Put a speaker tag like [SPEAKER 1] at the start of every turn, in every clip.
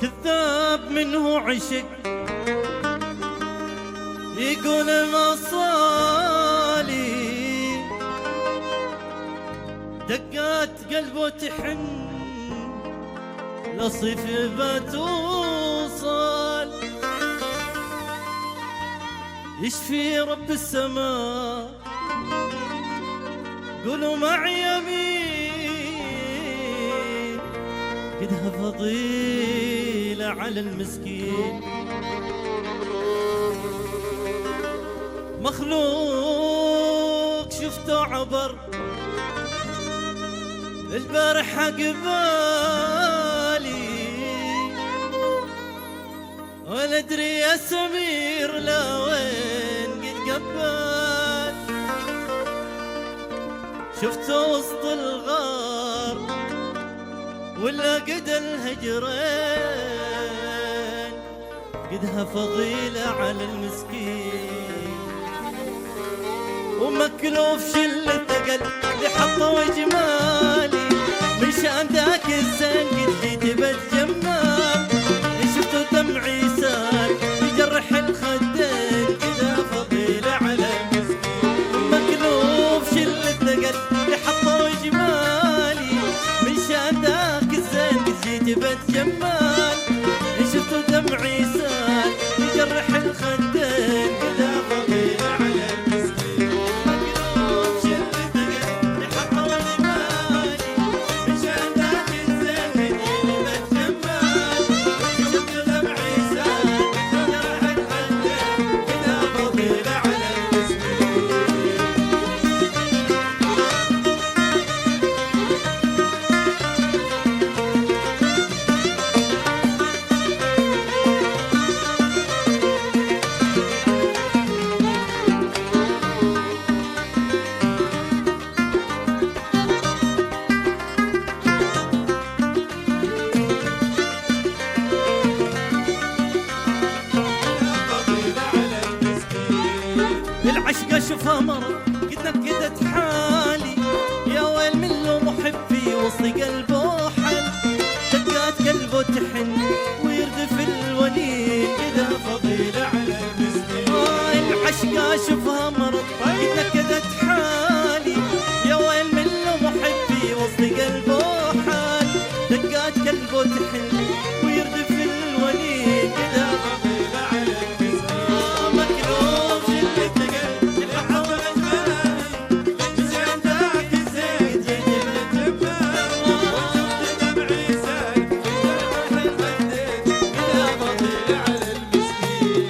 [SPEAKER 1] كذاب منه عشق يقول ما صالي، دقات قلبه تحن لصيف بتوصل، يشفي رب السماء قولوا معي يمين، قدها فضيلة على المسكين، مخلوق شفته عبر البارحة قبالي، ولا ادري يا سمير لا وين قد قبال، شفته وسط الغار ولا قد الهجرين، قدها فضيلة على المسكين، ومكلوف شلة ثقل لحطه وجمالي، من شان ذاك الزين قد جيت بتجمال، شفته دمعي سال يجرح الخدين، كذا فضيلة على المسكين، ومكلوف شلة ثقل لحطه وجمالي، من شان ذاك الزين قد جيت بتجمال، شفته دمعي سال يجرح الخدين، كذا فضيلة على المسكين، مكلوف شلة ثقل لحطه وجمالي، من شان ذاك الزين قد جيت بتجمال، شفته دمعي سال يجرح الخدين، كذا فضيلة على المسكين. العشق اشوفها مرض قد نكدت حالي، يا ويل من لو محبي وسط قلبه حل، دقات قلبه تحن ويردف الونين، كذا فضيلة على المسكين، العشق اشوفها مرض قد نكدت حالي، يا ويل من لو محبي وسط قلبه حل، دقات قلبه تحن ويردف الونين، كذا فضيلة على المسكين، مكروه شلة ثقل لحطه وجمالي، من شان ذاك الزين جيت بتجمال، شفت دمعي سال يجرح الخدين، كذا فضيلة على المسكين.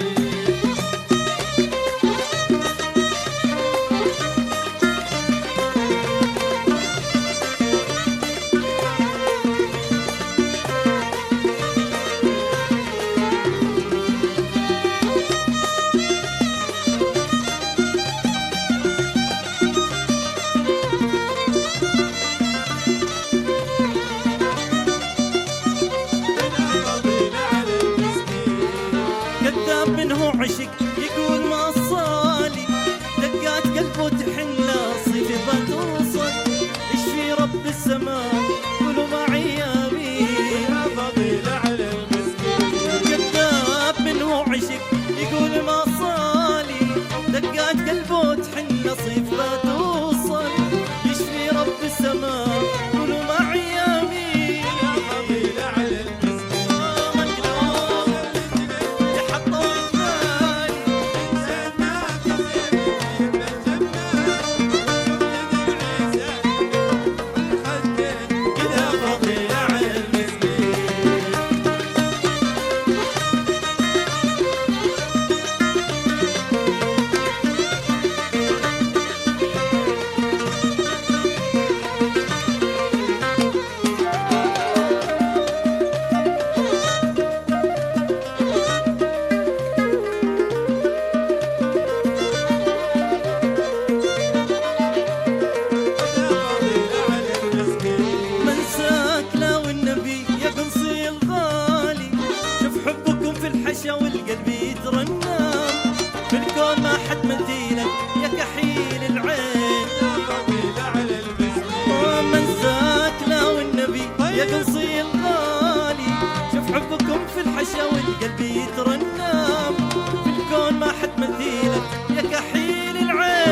[SPEAKER 1] كذاب منه عشق يقول ما صالي، دقات قلبه تحن لصيف بتوصل، يشفي رب السماء قولوا معي يمين، يا فضيلة على المسكين، كذاب منه عشق يقول ما صالي، دقات قلبه تحن لصيف بتوصل، يشفي رب السماء قولوا معي يمين، يا فضيلة على المسكين، مكلوف يحطه وجمالي، من شان ذاك الزين قد جيت بتجمال، شفت دمعي سال الخدين، كذا فضيلة على المسكين. منساك لا والنبي يا قنصي الغالي، شوف حبكم في الحشا والقلب يترنم، في الكون ما حد مثيلك يا كحيل العين، يا فضيلة على المسكين، منساك لا والنبي يا قنصي الغالي، شوف حبكم حبكم في الحشا والقلب يترنم، في الكون ما حد مثيلك يا كحيل العين.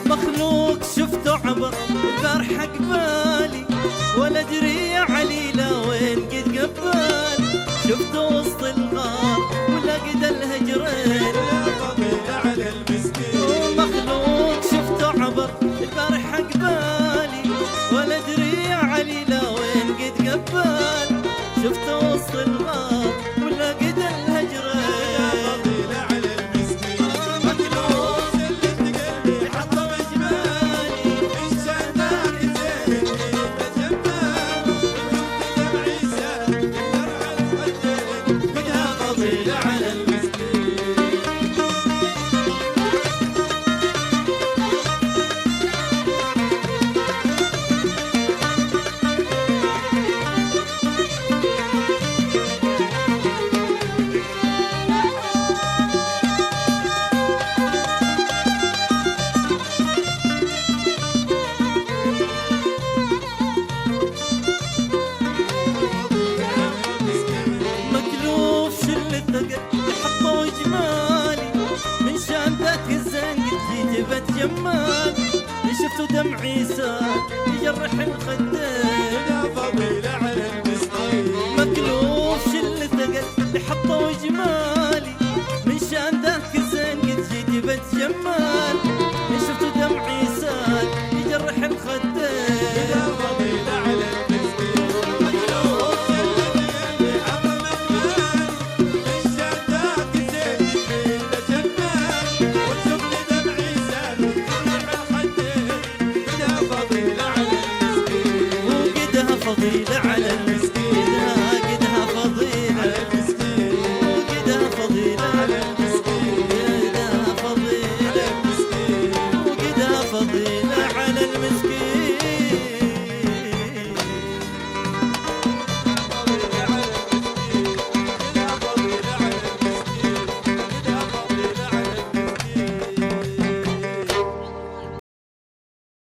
[SPEAKER 1] مخلوق شفته عبر البارحة قبالي، ولا ادري يا عليلة وين قد قبال. شفته وسط الغار ولا قد الهجرين،
[SPEAKER 2] على المسكين.
[SPEAKER 1] مخلوق شفته عبر البارحة قبالي، ولا ادري يا عليلة وين قد قبال. شفته وسط الغار ولا قد الهجرين. حطوا جمالي من شان ذاك الزين قد جيت جمال. شفتوا دمعي سال يجرح الخدين،
[SPEAKER 2] يا فضيلة على المسكين.
[SPEAKER 1] مكلوف شل ثقل حطوا جمالي من شان ذاك الزين قد جيت جمال. شفتوا دمعي سال يجرح الخدين،
[SPEAKER 2] يا فضيلة على المسكين.
[SPEAKER 1] فضيلة على